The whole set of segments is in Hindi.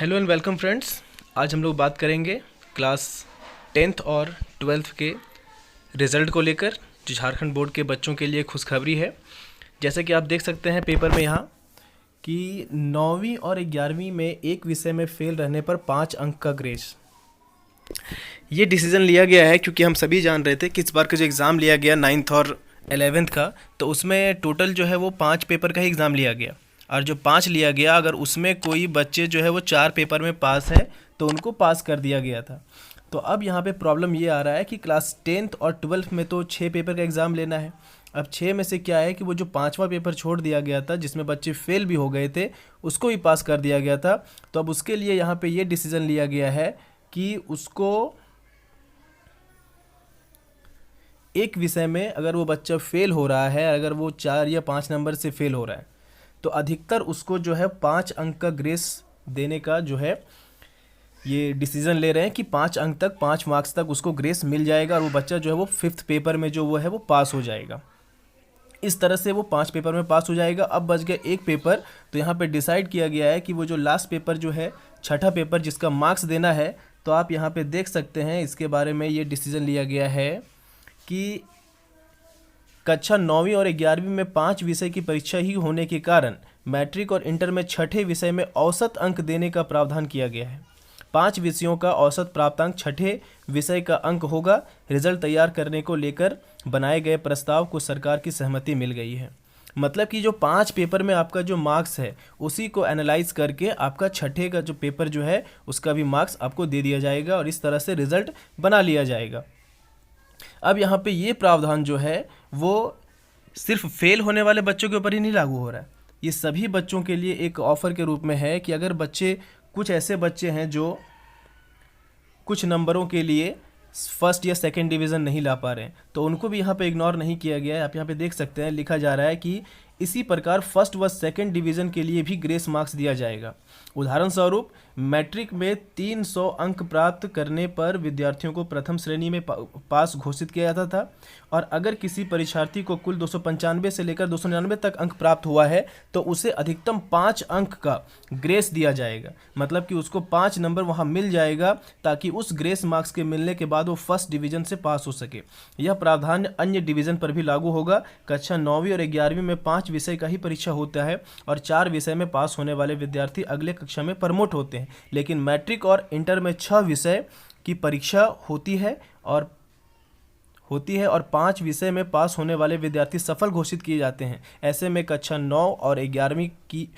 Hello and welcome friends. आज हम लोग बात करेंगे क्लास 10th और 12th के रिज़ल्ट को लेकर, जो झारखंड बोर्ड के बच्चों के लिए खुशखबरी है। जैसे कि आप देख सकते हैं पेपर में यहाँ कि 9वीं और 11वीं में एक विषय में फेल रहने पर 5 अंक का ग्रेस। ये डिसीज़न लिया गया है क्योंकि हम सभी जान रहे थे कि इस बार का जो एग्ज़ाम लिया गया 9th और 11th का, तो उसमें टोटल जो है वो 5 पेपर का ही एग्ज़ाम लिया गया। और जो 5 लिया गया, अगर उसमें कोई बच्चे जो है वो 4 पेपर में पास है तो उनको पास कर दिया गया था। तो अब यहाँ पे प्रॉब्लम ये आ रहा है कि क्लास 10th और 12th में तो 6 पेपर का एग्ज़ाम लेना है। अब 6 में से क्या है कि वो जो 5वां पेपर छोड़ दिया गया था, जिसमें बच्चे फेल भी हो गए थे, उसको भी पास कर दिया गया था। तो अब उसके लिए यहाँ पे ये डिसीज़न लिया गया है कि उसको एक विषय में अगर वो बच्चा फेल हो रहा है, अगर वो 4 या 5 नंबर से फेल हो रहा है, तो अधिकतर उसको जो है 5 अंक का ग्रेस देने का जो है ये डिसीज़न ले रहे हैं कि 5 अंक तक, 5 मार्क्स तक उसको ग्रेस मिल जाएगा और वो बच्चा जो है वो 5th पेपर में जो वो है वो पास हो जाएगा। इस तरह से वो 5 पेपर में पास हो जाएगा। अब बच गया एक पेपर, तो यहाँ पे डिसाइड किया गया है कि वो जो लास्ट पेपर जो है, छठा पेपर जिसका मार्क्स देना है, तो आप यहाँ पे देख सकते हैं इसके बारे में ये डिसीज़न लिया गया है कि कक्षा 9वीं और 11वीं में 5 विषय की परीक्षा ही होने के कारण मैट्रिक और इंटर में छठे विषय में औसत अंक देने का प्रावधान किया गया है। 5 विषयों का औसत प्राप्तांक छठे विषय का अंक होगा। रिजल्ट तैयार करने को लेकर बनाए गए प्रस्ताव को सरकार की सहमति मिल गई है। मतलब कि जो 5 पेपर में आपका जो मार्क्स है, उसी को एनालाइज करके आपका छठे का जो पेपर जो है उसका भी मार्क्स आपको दे दिया जाएगा और इस तरह से रिजल्ट बना लिया जाएगा। अब यहाँ पे ये प्रावधान जो है वो सिर्फ फेल होने वाले बच्चों के ऊपर ही नहीं लागू हो रहा है, ये सभी बच्चों के लिए एक ऑफ़र के रूप में है कि अगर बच्चे, कुछ ऐसे बच्चे हैं जो कुछ नंबरों के लिए फर्स्ट या सेकंड डिवीज़न नहीं ला पा रहे हैं, तो उनको भी यहाँ पे इग्नोर नहीं किया गया है। आप यहाँ पे देख सकते हैं लिखा जा रहा है कि इसी प्रकार फर्स्ट व सेकंड डिवीज़न के लिए भी ग्रेस मार्क्स दिया जाएगा। उदाहरण स्वरूप मैट्रिक में 300 अंक प्राप्त करने पर विद्यार्थियों को प्रथम श्रेणी में पास घोषित किया जाता था, और अगर किसी परीक्षार्थी को कुल 295 से लेकर 299 तक अंक प्राप्त हुआ है तो उसे अधिकतम 5 अंक का ग्रेस दिया जाएगा। मतलब कि उसको 5 नंबर वहाँ मिल जाएगा ताकि उस ग्रेस मार्क्स के मिलने के बाद वो फर्स्ट डिवीज़न से पास हो सके। यह प्रावधान अन्य डिवीज़न पर भी लागू होगा। कक्षा 9वीं और 11वीं में 5 विषय का ही परीक्षा होता है और 4 विषय में पास होने वाले विद्यार्थी अगले कक्षा में प्रमोट होते हैं। लेकिन मैट्रिक और इंटर में 6 विषय की परीक्षा होती है और 5 विषय में पास होने वाले विद्यार्थी सफल घोषित किए जाते हैं। ऐसे में कक्षा 9 और 11वीं की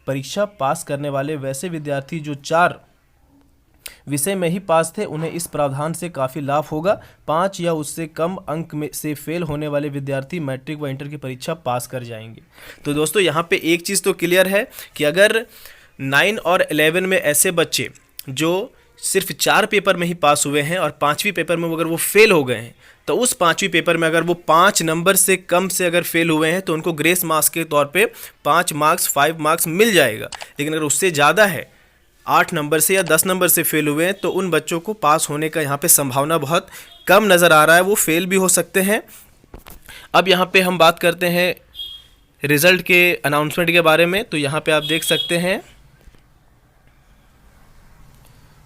परीक्षा पास करने वाले वैसे विद्यार्थी जो 4 विषय में ही पास थे, उन्हें इस प्रावधान से काफ़ी लाभ होगा। 5 या उससे कम अंक में से फेल होने वाले विद्यार्थी मैट्रिक व इंटर की परीक्षा पास कर जाएंगे। तो दोस्तों यहाँ पे एक चीज़ तो क्लियर है कि अगर 9 और 11 में ऐसे बच्चे जो सिर्फ 4 पेपर में ही पास हुए हैं और 5वीं पेपर में अगर वो फेल हो गए हैं, तो उस 5वीं पेपर में अगर वो 5 नंबर से कम से अगर फेल हुए हैं तो उनको ग्रेस मार्क्स के तौर पे 5 मार्क्स मिल जाएगा। लेकिन अगर उससे ज़्यादा है, 8 नंबर से या 10 नंबर से फेल हुए हैं, तो उन बच्चों को पास होने का यहाँ पे संभावना बहुत कम नज़र आ रहा है, वो फेल भी हो सकते हैं। अब यहाँ पे हम बात करते हैं रिज़ल्ट के अनाउंसमेंट के बारे में। तो यहाँ पे आप देख सकते हैं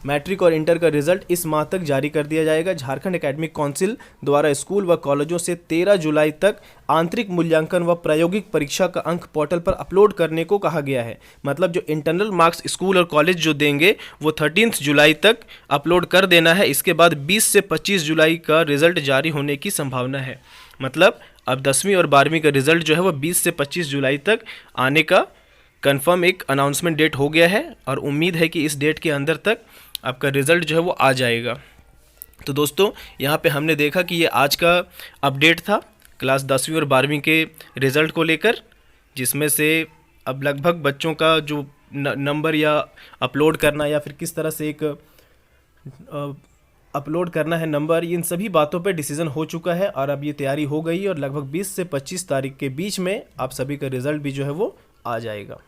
मैट्रिक और इंटर का रिजल्ट इस माह तक जारी कर दिया जाएगा। झारखंड एकेडमिक काउंसिल द्वारा स्कूल व कॉलेजों से 13 जुलाई तक आंतरिक मूल्यांकन व प्रायोगिक परीक्षा का अंक पोर्टल पर अपलोड करने को कहा गया है। मतलब जो इंटरनल मार्क्स स्कूल और कॉलेज जो देंगे वो 13 जुलाई तक अपलोड कर देना है। इसके बाद 20 से 25 जुलाई का रिजल्ट जारी होने की संभावना है। मतलब अब 10वीं और 12वीं का रिजल्ट जो है वो 20 से 25 जुलाई तक आने का कन्फर्म एक अनाउंसमेंट डेट हो गया है और उम्मीद है कि इस डेट के अंदर तक आपका रिज़ल्ट जो है वो आ जाएगा। तो दोस्तों यहाँ पे हमने देखा कि ये आज का अपडेट था क्लास 10वीं और 12वीं के रिज़ल्ट को लेकर, जिसमें से अब लगभग बच्चों का जो नंबर या अपलोड करना या फिर किस तरह से एक अपलोड करना है नंबर, इन सभी बातों पे डिसीज़न हो चुका है और अब ये तैयारी हो गई और लगभग 20 से 25 तारीख के बीच में आप सभी का रिज़ल्ट भी जो है वो आ जाएगा।